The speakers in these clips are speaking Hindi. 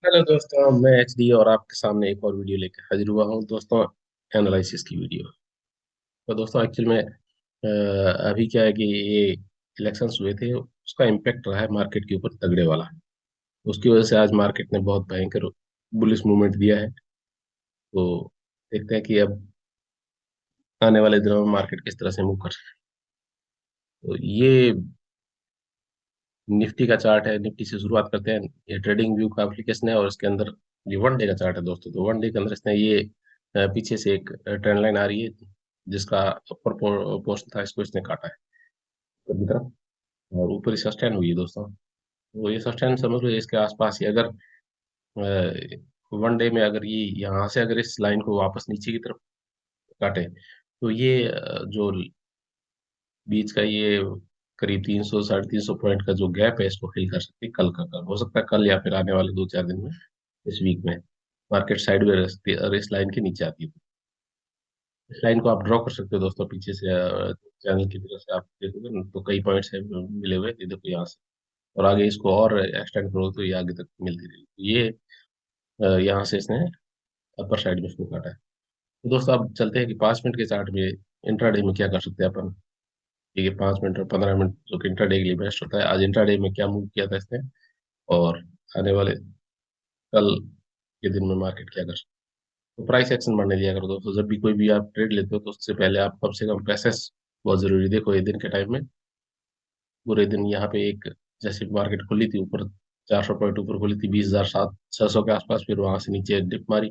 हेलो दोस्तों, मैं एचडी और आपके सामने एक और वीडियो लेकर हाजिर हुआ हूँ दोस्तों। एनालिसिस की वीडियो। तो दोस्तों एक्चुअल में अभी क्या है कि ये इलेक्शंस हुए थे, उसका इम्पैक्ट रहा है मार्केट के ऊपर तगड़े वाला। उसकी वजह से आज मार्केट ने बहुत भयंकर बुलिश मूवमेंट दिया है। तो देखते हैं कि अब आने वाले दिनों में मार्केट किस तरह से मूव कर सकता है। तो ये निफ्टी का चार्ट है। निफ्टी से शुरुआत करते हैं। ये ट्रेडिंग व्यू का एप्लीकेशन है और इसके अंदर ये वन डे का चार्ट है दोस्तों। तो वन डे के अंदर इसने ये पीछे से एक ट्रेंड लाइन आ रही है, जिसका अपर पोर्शन था, इसको इसने काटा है ऊपर की तरफ और ऊपर ही सस्टेन हुई है दोस्तों। तो ये सस्टेन समझ लो इसके आसपास ही, अगर वन डे में अगर ये यहाँ से अगर इस लाइन को वापस नीचे की तरफ काटे तो ये जो बीच का ये करीब 300 350 पॉइंट का जो गैप है, इसको फिल कर सकती है। कल हो सकता है, कल या फिर आने वाले 2-4 दिन में, इस वीक में मार्केट साइड में रखती है और इस लाइन के नीचे आती है। इस लाइन को आप ड्रॉ कर सकते हो दोस्तों पीछे से। चैनल की तरफ से आप देखोगे ना, तो कई पॉइंट्स है मिले हुए, ये देखो यहाँ से। और आगे इसको और एक्सटेंड करो तो ये आगे तक मिलती रहेगी। ये यहाँ से इसने अपर साइड में इसको काटा है। तो दोस्तों अब चलते हैं कि 5 मिनट के चार्ट में इंट्राडे में क्या कर सकते हैं अपन। ठीक है, 5 मिनट और 15 मिनट जो कि इंट्राडे के लिए बेस्ट होता है। आज इंट्राडे में क्या मूव किया था इसने, और आने वाले कल के दिन में मार्केट क्या कर सकते हैं। तो प्राइस एक्शन बढ़ने दिया करो दोस्तों। जब भी कोई भी आप ट्रेड लेते हो तो उससे पहले आप कम से कम पैसेस बहुत जरूरी। देखो ये दिन के टाइम में पूरे दिन यहाँ पे एक, जैसे मार्केट खुली थी ऊपर, 400 पॉइंट ऊपर खुली थी, 20,700 के आसपास, फिर वहां से नीचे डिप मारी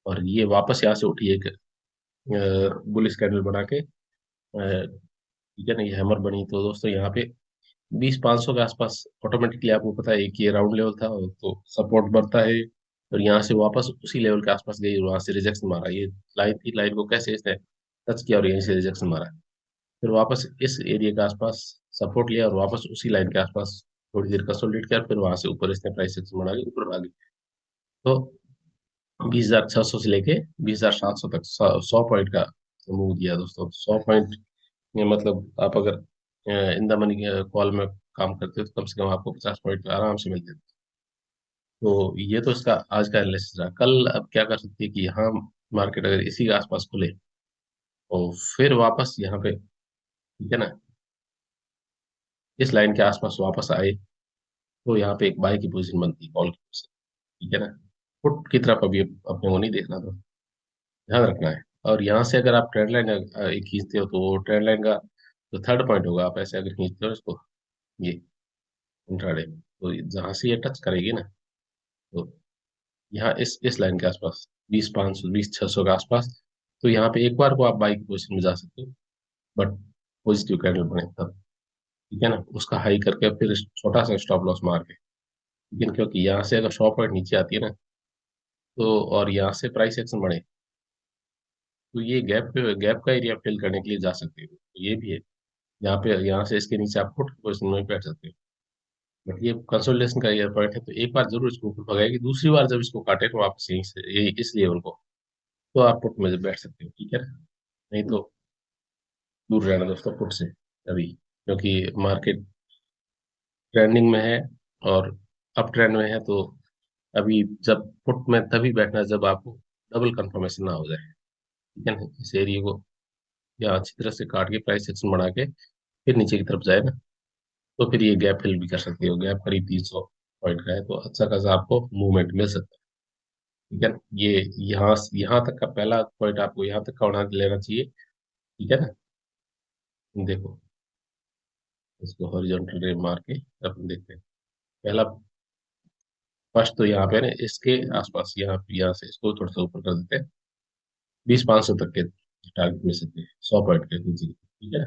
और ये वापस यहाँ से उठी एक बुलिश कैंडल बना के। ठीक है ना, ये हैमर बनी। तो दोस्तों यहाँ पे 20,500 के आसपास ऑटोमेटिकली आपको पता है कि ये राउंड लेवल था, तो सपोर्ट बढ़ता है और यहाँ से वापस उसी लेवल के आसपास गई, वहां से रिजेक्शन मारा। ये लाइन थी, लाइन को कैसे इसने टच किया और यहीं से रिजेक्शन मारा। फिर वापस इस एरिया के आसपास सपोर्ट लिया और वापस उसी लाइन के आसपास थोड़ी देर कंसोलिडेट किया, फिर वहां से ऊपर इसने प्राइस एक्शन बना के ऊपर भागी। तो 20,600 से लेके 20,700 तक 100 पॉइंट का मूव दिया दोस्तों। 100 पॉइंट ये मतलब आप अगर इन द मनी कॉल में काम करते हो तो कम से कम आपको 50 पॉइंट आराम से मिलते हैं। तो ये तो इसका आज का एनालिसिस रहा। कल अब क्या कर सकती है कि यहाँ मार्केट अगर इसी के आसपास खुले और फिर वापस यहाँ पे, ठीक है ना, इस लाइन के आसपास वापस आए तो यहाँ पे एक बाय की पोजीशन बनती है कॉल की पोजीशन। ठीक है ना, पुट की तरफ अभी अपने को नहीं देखना, तो ध्यान रखना है। और यहाँ से अगर आप ट्रेंड लाइन एक खींचते हो तो वो ट्रेंड लाइन का जो थर्ड पॉइंट होगा, आप ऐसे अगर खींचते हो इसको, ये इंट्राडे, तो जहां से ये टच करेगी ना, तो यहाँ इस लाइन के आसपास 20,500 20,600 के आसपास, तो यहाँ पे एक बार को आप बाई की पोजीशन में जा सकते हो। बट पॉजिटिव कैंडल बने तब, ठीक है ना, उसका हाई करके फिर छोटा सा स्टॉप लॉस मार के। लेकिन क्योंकि यहाँ से अगर 100 पॉइंट नीचे आती है ना, तो और यहाँ से प्राइस एक्शन बढ़े, तो ये गैप का एरिया फिल करने के लिए जा सकते हो। तो ये भी है, यहाँ पे यहाँ से इसके नीचे आप पुट पोजिशन में बैठ सकते हो। बट ये कंसोलिडेशन का ईयर पॉइंट है, तो एक बार जरूर इसको ऊपर भगाएगी, दूसरी बार जब इसको काटे तो वापस यहीं से ये इस लेवल को, तो आप पुट में बैठ सकते हो। ठीक है ना, नहीं तो दूर रहना दोस्तों पुट से अभी, क्योंकि मार्केट ट्रेंडिंग में है और अप ट्रेंड में है। तो अभी जब पुट में तभी बैठना है जब आपको डबल कंफर्मेशन ना हो जाए। ठीक है ना, इस एरिया को या अच्छी तरह से काट के प्राइस एक्शन बना के फिर नीचे की तरफ जाए ना, तो फिर ये गैप फिल भी कर सकती हो। गैप करीब 300 पॉइंट का है, तो अच्छा खासा आपको मूवमेंट मिल सकता है। ठीक है ना, ये यहाँ यहाँ तक का पहला पॉइंट आपको यहाँ तक का उड़ा लेना चाहिए। ठीक है ना, देखो इसको हॉरिजॉन्टल रे मार के अपन देखते हैं। पहला फर्स्ट तो यहाँ पे ना इसके आसपास, यहाँ से इसको थोड़ा सा ऊपर कर देते हैं। 20,500 तक के टारगेट मिल सकते हैं, 100 पॉइंट के नीचे की, ठीक है ना।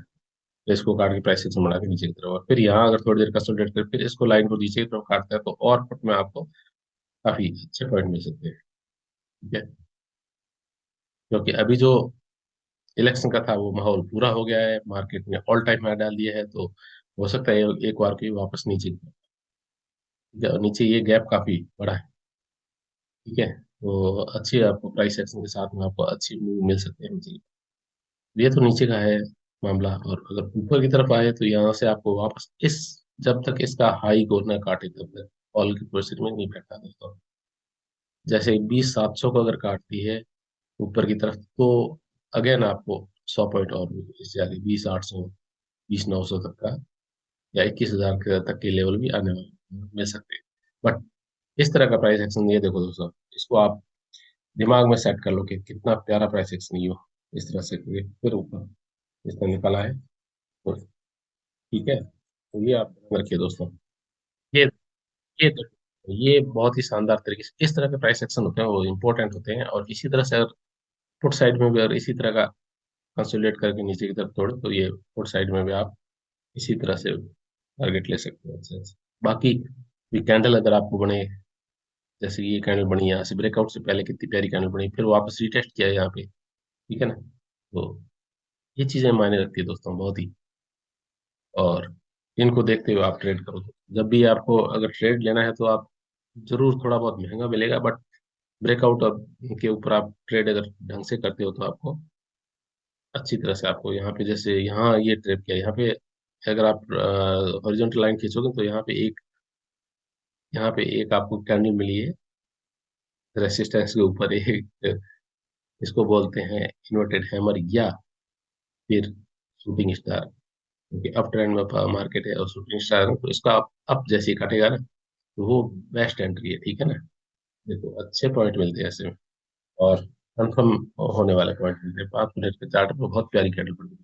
तो इसको काट के प्राइस से बढ़ा के नीचे की तरफ, और फिर यहाँ अगर थोड़ी देर कंसोलिडेट कर फिर इसको लाइन को नीचे की तरफ काटता है, तो और फुट में आपको काफी अच्छे पॉइंट मिल सकते हैं। ठीक है, क्योंकि अभी जो इलेक्शन का था वो माहौल पूरा हो गया है, मार्केट ने ऑल टाइम हाई डाल दिया है। तो हो सकता है एक बार की वापस नीचे की तरफ। ठीक है, और नीचे ये गैप काफी बड़ा है। ठीक है, तो अच्छी आपको प्राइस एक्शन के साथ में आपको अच्छी मूव मिल सकते हैं नीचे। ये तो नीचे का है मामला, और अगर ऊपर की तरफ आए तो यहाँ से आपको वापस इस, जब तक इसका हाई को ना काटे तब तक कॉल की पोजीशन में नहीं बैठना दोस्तों। जैसे 20,700 को अगर काटती है ऊपर की तरफ, तो अगेन आपको 100 पॉइंट और इससे आगे 20,800, 20,900 तक का या 21,000 तक के लेवल भी आने वाले मिल सकते हैं। बट इस तरह का प्राइस एक्शन, ये देखो दोस्तों, इसको आप दिमाग में सेट कर लो कि कितना प्यारा प्राइस एक्शन ये हो। इस तरह से फिर ऊपर इसने निकाला है, तो ठीक है। तो ये आप ध्यान रखिए दोस्तों। ये ये ये बहुत ही शानदार तरीके से इस तरह के प्राइस एक्शन होते हैं, वो इंपॉर्टेंट होते हैं। और इसी तरह से अगर फुट साइड में भी अगर इसी तरह का कंसोलिडेट करके नीचे की तरफ तोड़े, तो ये फुट साइड में भी आप इसी तरह से टारगेट ले सकते हो अच्छे से। बाकी ये कैंडल अगर आपको बने, जैसे ये कैंडल बनी यहाँ से ब्रेकआउट से पहले कितनी प्यारी कैंडल बनी, फिर वापस रिटेस्ट किया है यहाँ पे, ठीक है ना। तो ये चीजें मायने रखती है दोस्तों बहुत ही। और इनको देखते हुए आप ट्रेड करो। जब भी आपको अगर ट्रेड लेना है तो आप जरूर, थोड़ा बहुत महंगा मिलेगा, बट ब्रेकआउट के ऊपर आप ट्रेड अगर ढंग से करते हो तो आपको अच्छी तरह से, आपको यहाँ पे जैसे यहाँ ये ट्रेड किया, यहाँ पे अगर आप हॉरिजॉन्टल लाइन खींचोगे तो यहाँ पे एक आपको कैंडल मिली है रेसिस्टेंस के ऊपर, एक इसको बोलते हैं इन्वर्टेड हैमर या फिर शूटिंग स्टार, क्योंकि अप ट्रेंड में मार्केट है और शूटिंग स्टार है, तो इसका अप जैसे ही कटेगा ना, तो वो बेस्ट एंट्री है, ठीक है ना। देखो अच्छे पॉइंट मिलते हैं ऐसे में, और कंफर्म होने वाले पॉइंट मिलते हैं। 5 मिनट के चार्ट में बहुत प्यारी कैंडल बनी है,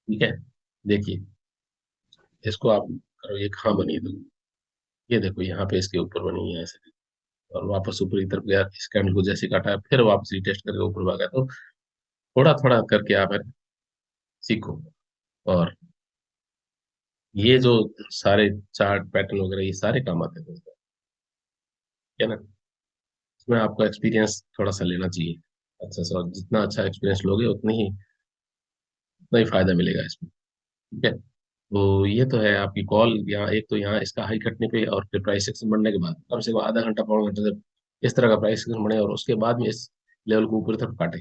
ठीक है। देखिए इसको आप करो, ये कहाँ बनी है, तो ये देखो यहाँ पे इसके ऊपर बनी है ऐसे, और वापस ऊपर की तरफ गया, इस कैंडल को जैसे काटा फिर वापस रिटेस्ट करके ऊपर भागा। तो थोड़ा थोड़ा करके आप सीखो। और ये जो सारे चार्ट पैटर्न वगैरह ये सारे काम आते हैं दोस्तों, है ना। इसमें आपको एक्सपीरियंस थोड़ा सा लेना चाहिए अच्छा सा, और जितना अच्छा एक्सपीरियंस लोगे उतना ही फायदा मिलेगा इसमें, ठीक है। तो ये तो है आपकी कॉल। यहाँ एक तो यहाँ इसका हाई कटने पे और फिर प्राइस एक्शन बढ़ने के बाद कम से कम आधा घंटा पौना घंटा जब इस तरह का प्राइस एक्शन बढ़े, और उसके बाद में इस लेवल को ऊपर की तरफ काटे,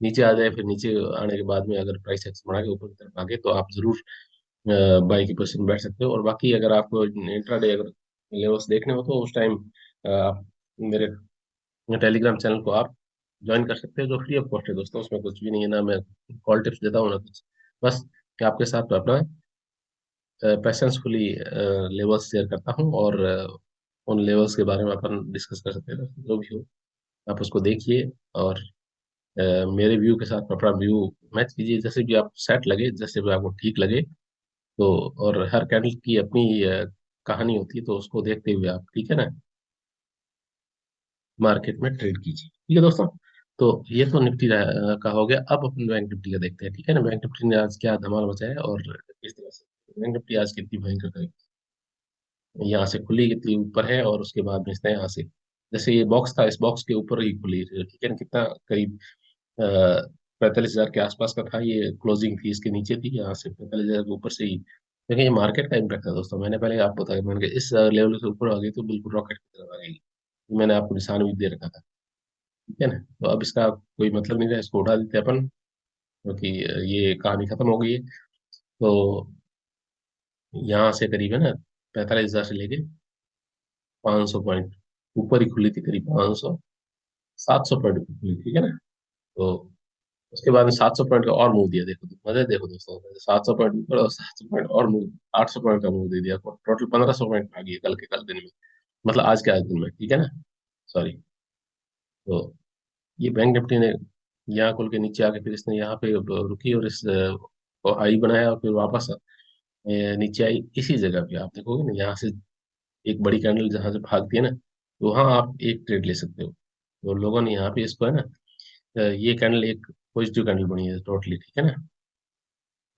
नीचे आ जाए, फिर नीचे आने के बाद में अगर प्राइस एक्शन बढ़ा के ऊपर की तरफ आगे, तो आप जरूर बाई की पोजीशन बैठ सकते हो। और बाकी अगर आपको इंट्राडे अगर लेवल्स देखने हो तो उस टाइम आप मेरे टेलीग्राम चैनल को आप ज्वाइन कर सकते हो, जो फ्री ऑफ कॉस्ट है दोस्तों। उसमें कुछ भी नहीं है, ना मैं कॉल टिप्स देता हूँ ना कुछ, बस कि आपके साथ मैं अपना पैसेंसफुली लेवल्स शेयर करता हूँ, और उन लेवल्स के बारे में अपन डिस्कस कर सकते हैं दोस्तों। जो भी हो आप उसको देखिए, और अ, मेरे व्यू के साथ अपना व्यू मैच कीजिए, जैसे भी आपको सेट लगे, जैसे भी आपको ठीक लगे। तो और हर कैंडल की अपनी कहानी होती है, तो उसको देखते हुए आप, ठीक है ना, मार्केट में ट्रेड कीजिए, ठीक है दोस्तों। तो ये तो निफ्टी का हो गया। अब अपन बैंक निफ्टी का देखते हैं, ठीक है ना। बैंक निफ्टी ने आज क्या धमाल मचाया और किस तरह से बैंक निफ्टी आज कितनी भयंकर तरीके से यहाँ से खुली, कितनी ऊपर है, और उसके बाद में इसने यहाँ से, जैसे ये बॉक्स था, इस बॉक्स के ऊपर ही खुली, ठीक है ना। कितना करीब 45,000 के आसपास का था, ये क्लोजिंग थी इसके नीचे थी, यहाँ से 45,000 के ऊपर से ही। देखिए ये मार्केट का इम्पैक्ट है दोस्तों, मैंने पहले आपको बताया, मैंने कहा इस लेवल से ऊपर आ गई तो बिल्कुल रॉकेट की तरह आ गई। मैंने आपको निशान भी दे रखा था, ठीक है ना। तो अब इसका कोई मतलब नहीं रहा, इसको उठा देते हैं अपन, क्योंकि ये कहानी खत्म हो गई है। तो यहाँ से करीब है ना 45,000 से लेके 500 पॉइंट ऊपर ही खुली थी, करीब 500 700 पॉइंट ऊपर खुली थी, ठीक है ना। तो उसके बाद में 700 पॉइंट का और मूव दिया, देखो तो मजे देखो दोस्तों, 700 पॉइंट ऊपर और 700 पॉइंट और मूव, 800 पॉइंट का मूव दे दिया, टोटल 1,500 पॉइंट आ गई कल के कल दिन में, मतलब आज के आज दिन में, ठीक है ना। सॉरी। तो ये बैंक निफ्टी ने यहाँ खुल के नीचे आके फिर इसने यहाँ पे रुकी, और इस को हाई बनाया, और फिर वापस नीचे आई इसी जगह पे। आप देखोगे ना यहाँ से एक बड़ी कैंडल जहाँ से भागती है ना, तो वहाँ आप एक ट्रेड ले सकते हो। तो लोगों ने यहाँ पे इसको है ना, ये कैंडल एक पॉजिटिव कैंडल बनी है टोटली, ठीक है ना।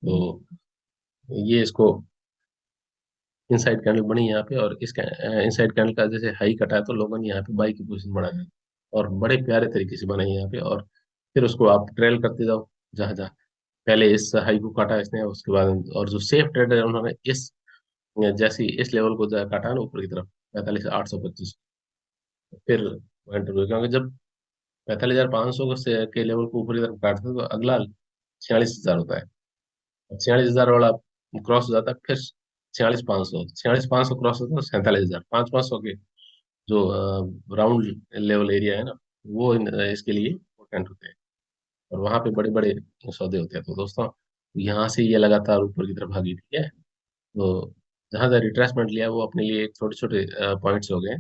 तो ये इसको इनसाइड कैंडल बनी यहाँ पे, और इस इनसाइड कैंडल का जैसे हाई कटा है, तो लोगों ने यहाँ पे बाई की पोजीशन बनाई, और बड़े प्यारे तरीके से बनाई यहाँ पे। और फिर उसको आप ट्रेल करते जाओ, जहाँ जहाँ पहले इस हाई को काटा इसने, उसके बाद और जो सेफ ट्रेडर है उन्होंने इस जैसे ही इस लेवल को काटा ना ऊपर की तरफ, 45,825, फिर एंटर हुए, क्योंकि जब 45,500 के लेवल को ऊपर की तरफ काटते हैं, तो अगला 46,000 होता है। 46,000 वाला क्रॉस हो जाता है, फिर 46,500 क्रॉस होता है, 47,000, 5,500 के जो राउंड लेवल एरिया है ना, वो इसके लिए इम्पोर्टेंट होते हैं। और वहां पे बड़े बड़े सौदे होते हैं। तो दोस्तों, यहाँ से ये लगातार ऊपर की तरफ भागी, ठीक है। तो जहां से रिट्रेसमेंट लिया वो अपने लिए एक छोटे छोटे पॉइंट्स हो गए।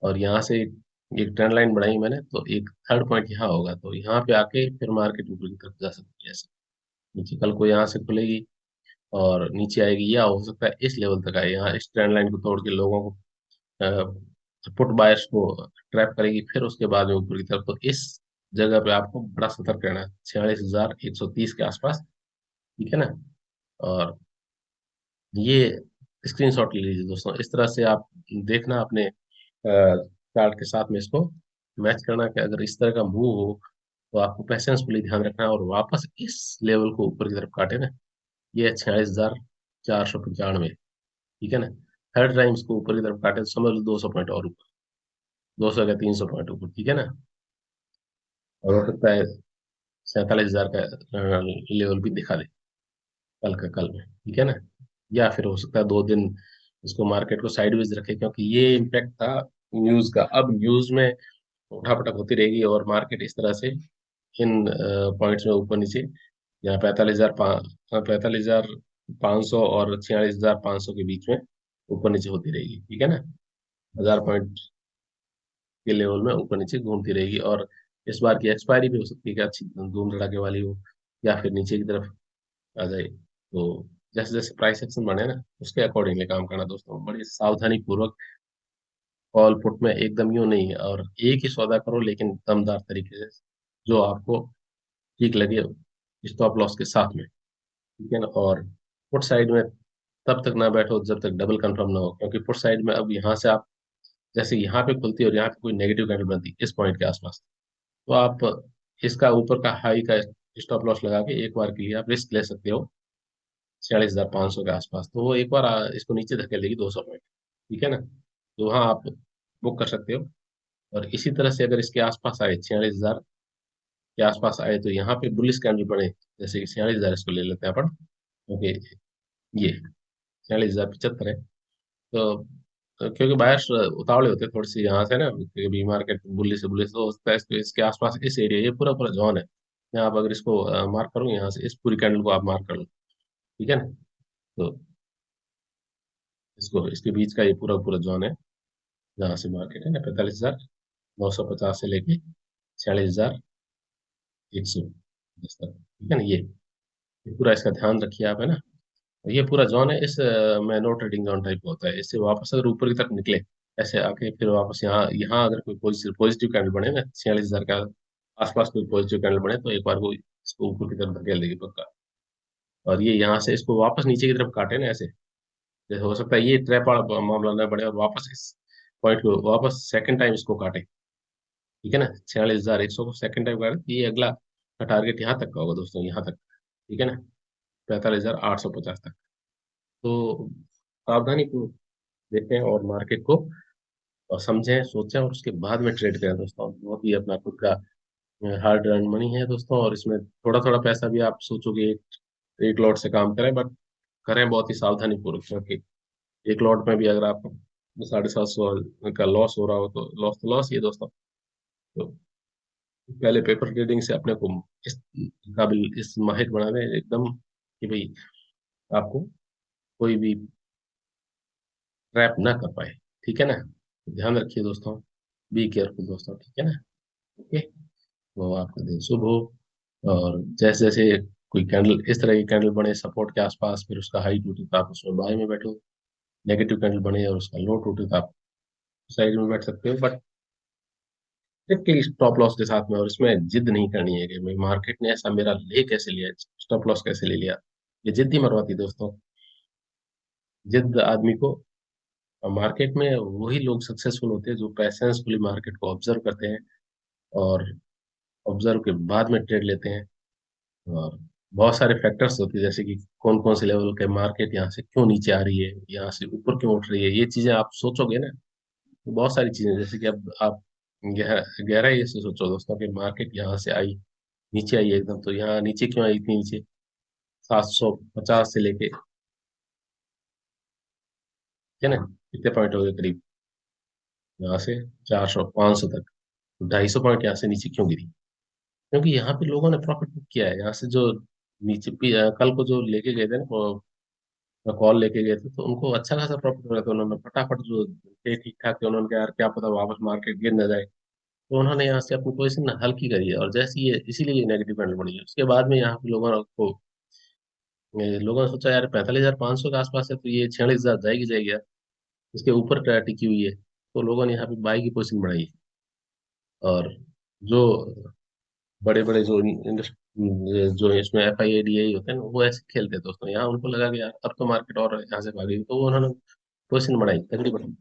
और यहाँ से एक ट्रेंड लाइन बढ़ाई मैंने, तो एक थर्ड पॉइंट यहाँ होगा, तो यहाँ पे आके फिर मार्केट ऊपर की तरफ जा सकती है। ऐसे नीचे कल को यहाँ से खुलेगी और नीचे आएगी, या हो सकता है इस लेवल तक आए, यहाँ इस ट्रेंड लाइन को तोड़ के लोगों को, पुट बायर्स को ट्रैप करेगी, फिर उसके बाद में ऊपर की तरफ। तो इस जगह पे आपको बड़ा सतर्क रहना है, 46,130 के आसपास, ठीक है ना। और ये स्क्रीनशॉट ले लीजिए दोस्तों, इस तरह से आप देखना अपने चार्ट के साथ में इसको मैच करना, कि अगर इस तरह का मूव हो तो आपको पैसेंसफुली ध्यान रखना है, और वापस इस लेवल को ऊपर की तरफ काटे ना। ये है 46,495, ठीक है ना। थर्ड टाइम इसको ऊपर की तरफ काटे तो समझ लो 200 पॉइंट और ऊपर, 200 या 300 पॉइंट ऊपर, ठीक है ना। और हो सकता है 47,000 का लेवल भी दिखा दे कल का कल में, ठीक है ना। या फिर हो सकता है 2 दिन इसको मार्केट को साइडवेज रखे, क्योंकि ये इम्पैक्ट था न्यूज का। अब न्यूज में उठापटक होती रहेगी और मार्केट इस तरह से इन पॉइंट्स में ऊपर नीचे, यहाँ 45,500 और 46,500 के बीच में ऊपर नीचे होती रहेगी, ठीक है ना। 1,000 पॉइंट के लेवल में ऊपर नीचे घूमती रहेगी। और इस बार की एक्सपायरी भी हो सकती है कि अच्छी धूम धड़ाके वाली हो, या फिर नीचे की तरफ आ जाए। तो जैसे जैसे प्राइस एक्शन बढ़े ना, उसके अकॉर्डिंगली काम करना दोस्तों, बड़ी सावधानी पूर्वक। कॉल पुट में एकदम यूं नहीं, और एक ही सौदा करो लेकिन दमदार तरीके से, जो आपको ठीक लगे, स्टॉप लॉस के साथ में, ठीक है ना। और पुट साइड में तब तक ना बैठो जब तक डबल कंफर्म ना हो, क्योंकि पुट साइड में अब यहाँ से आप, जैसे यहाँ पे खुलती है और यहाँ पे कोई नेगेटिव कैंडल बनती है इस पॉइंट के आसपास, तो आप इसका ऊपर का हाई का स्टॉप लॉस लगा के एक बार के लिए आप रिस्क ले सकते हो 46,500 के आसपास। तो वो एक बार इसको नीचे धकेल देगी 200 पॉइंट, ठीक है ना। तो वहाँ आप बुक कर सकते हो। और इसी तरह से अगर इसके आसपास आए, 46,000 के आसपास आए, तो यहाँ पे बुलिश कैंडल बने, जैसे कि 46,000 इसको ले लेते हैं अपन, क्योंकि ये 46,075 है। तो क्योंकि बायर्स उतावले होते हैं थोड़ी सी यहाँ से ना, क्योंकि मार्केट बुल्ली से बुल्ली से, तो हो सकता है इसके आसपास इस एरिया, ये पूरा पूरा जोन है। यहाँ आप अगर इसको मार्क करो, यहाँ से इस पूरी कैंडल को आप मार्क कर लो, ठीक है ना। तो इसको, इसके बीच का ये पूरा पूरा जोन है, जहाँ से मार्केट है ना, 45,950 से लेके 46,110 तक, ठीक है ना। ये पूरा इसका ध्यान रखिए आप, है ना। ये पूरा जोन है, इस में नो ट्रेडिंग जोन टाइप का होता है। इससे वापस अगर ऊपर की तरफ निकले, ऐसे आके फिर वापस यहाँ यहाँ अगर कोई पॉजिटिव पॉजिटिव कैंडल बने ना, 46,000 का आसपास कोई पॉजिटिव कैंडल बने, तो एक बार को इसको ऊपर की तरफ धकेल देगी पक्का। और ये यहाँ से इसको वापस नीचे की तरफ काटे ना ऐसे, जैसे हो सकता है ये ट्रैप वाला मामला ना बने, और वापस इस पॉइंट को वापस सेकंड टाइम इसको काटे, ठीक है ना। 46,100 को सेकंड टाइम काटे, तो ये अगला टारगेट यहाँ तक का होगा दोस्तों, यहाँ तक, ठीक है ना, 45,850 तक। तो सावधानी देखें और मार्केट को और समझें, सोचें, और उसके बाद में ट्रेड करें दोस्तों। बहुत ही अपना खुद का हार्ड अर्न मनी है दोस्तों, और इसमें थोड़ा थोड़ा पैसा भी आप सोचोगे एक लॉट से काम करें, बट करें बहुत ही सावधानी पूर्वक, क्योंकि एक लॉट में भी अगर आप 750 का लॉस हो रहा हो, तो लॉस ही है दोस्तों। तो पहले पेपर ट्रेडिंग से अपने को इस काबिल, इस माहिर बना दें एकदम, कि भाई आपको कोई भी ट्रैप ना कर पाए, ठीक है ना। ध्यान रखिए दोस्तों, बी केयरफुल दोस्तों, ठीक है ना। ओके, तो आपका दिन शुभ हो। और जैसे जैसे कोई कैंडल, इस तरह की कैंडल बने सपोर्ट के आसपास, फिर उसका हाई टूटे तो आप उसमें बाय में बैठो। नेगेटिव कैंडल बने और उसका लो टूटे तो आप साइड में बैठ सकते हो, बट के स्टॉप लॉस के साथ में। और इसमें जिद नहीं करनी है कि भाई मार्केट ने ऐसा मेरा ले कैसे लिया, स्टॉप लॉस कैसे ले लिया। ये जिद्दी मरवाती है दोस्तों। जिद आदमी को, मार्केट में वही लोग सक्सेसफुल होते हैं जो पैसेंसफुली मार्केट को ऑब्जर्व करते हैं, और ऑब्जर्व के बाद में ट्रेड लेते हैं। और बहुत सारे फैक्टर्स होते हैं, जैसे कि कौन कौन से लेवल के मार्केट यहाँ से क्यों नीचे आ रही है, यहाँ से ऊपर क्यों उठ रही है, ये चीजें आप सोचोगे ना, तो बहुत सारी चीजें, जैसे कि अब आप गहराई से सोचो दोस्तों, कि मार्केट यहाँ से आई, नीचे आई एकदम, तो यहाँ नीचे क्यों आई इतनी नीचे, 750 से लेके, है ना, कितने पॉइंट हो गए करीब, यहाँ से 400 500 तक, 250 पॉइंट यहाँ से नीचे क्यों गिरी? क्योंकि यहाँ पे लोगों ने प्रॉफिट बुक किया है। यहाँ से जो नीचे कल को जो लेके गए थे ना, कॉल लेके गए थे, तो उनको अच्छा खासा प्रॉफिट हो रहा था। उन्होंने फटाफट जो थे ठीक ठाक थे, उन्होंने कहा यार क्या पता वापस मार्केट गिर ना जाए, तो उन्होंने यहाँ से अपनी पोजीशन हल्की करी है। और जैसे ये इसीलिए ये नेगेटिव कैंडल बनी है, उसके बाद में यहाँ पे लोगों ने सोचा यार 45,500 के आसपास है, तो ये 46,000 जाएगी जाएगी यार, इसके ऊपर टिकी हुई है। तो लोगों ने यहाँ पे बाई की पोजीशन बनाई है। और जो बड़े बड़े जो इसमें FIADA होते हैं ना, वो ऐसे खेलते हैं दोस्तों। यहाँ उनको लगा कि यार अब तो मार्केट और यहाँ से भागेगी, तो वो उन्होंने पोजीशन बनाई तगड़ी बनाई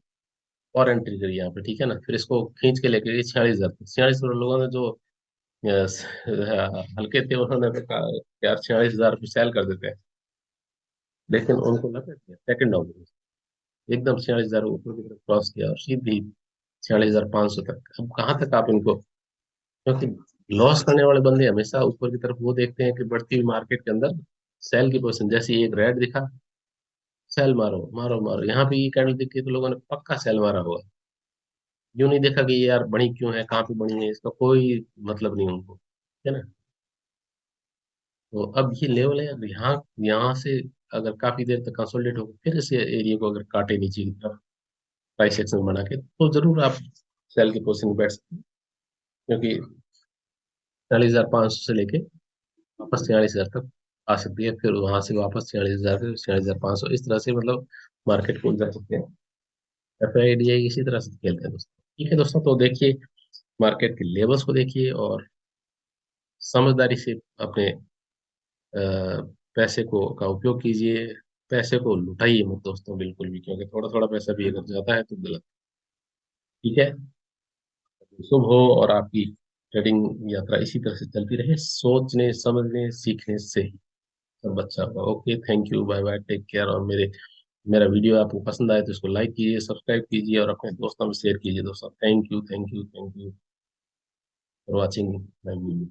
और एंट्री करी यहाँ पे, ठीक है ना। फिर इसको खींच के लेके गई 46,000 लोगों ने जो हल्के थे, उन्होंने तो कहा यार 46,000 पे सेल कर देते हैं। लेकिन उनको लगा कि सेकंड डाउन एकदम 46,000 ऊपर की तरफ क्रॉस किया और सीधी 46,500 तक। अब कहाँ तक आप इनको, क्योंकि लॉस करने वाले बंदे हमेशा ऊपर की तरफ वो देखते हैं कि बढ़ती हुई मार्केट के अंदर सेल की पोजीशन, जैसे ही एक रेड दिखा, सेल मारो मारो मारो। यहाँ पे ये कैंडल दिखी तो लोगों ने पक्का सेल मारा हुआ। यूं नहीं देखा कि ये यार बड़ी क्यों है, कहाँ पे बड़ी है, इसका कोई मतलब नहीं उनको, है ना। तो अब ये लेवल है, अब यहाँ यहाँ से अगर काफी देर तक कंसोलिडेट हो फिर इस एरिया को अगर काटे नीचे की तरफ प्राइस एक्शन बना के, तो जरूर आप सेल की पोजीशन में बैठ सकते हैं। क्योंकि 40,500 से लेके वापस 46,000 तक आ सकती है, फिर वहां से वापस 46,000, 46,500, इस तरह से मतलब मार्केट को जा सकते हैं। FIDI इसी तरह से खेलते हैं दोस्तों। ठीक है दोस्तों, तो देखिए मार्केट के लेवल्स को देखिए और समझदारी से अपने अ, पैसे को का उपयोग कीजिए। पैसे को लुटाइए मत दोस्तों बिल्कुल भी, क्योंकि थोड़ा थोड़ा पैसा भी अगर जाता है तो गलत। ठीक है, शुभ हो और आपकी ट्रेडिंग यात्रा इसी तरह से चलती रहे, सोचने समझने सीखने से ही सब अच्छा होगा। Okay, thank you, bye bye, take care. और मेरा वीडियो आपको पसंद आए तो इसको लाइक कीजिए, सब्सक्राइब कीजिए और अपने दोस्तों में शेयर कीजिए दोस्तों। Thank you, thank you, thank you for watching my video.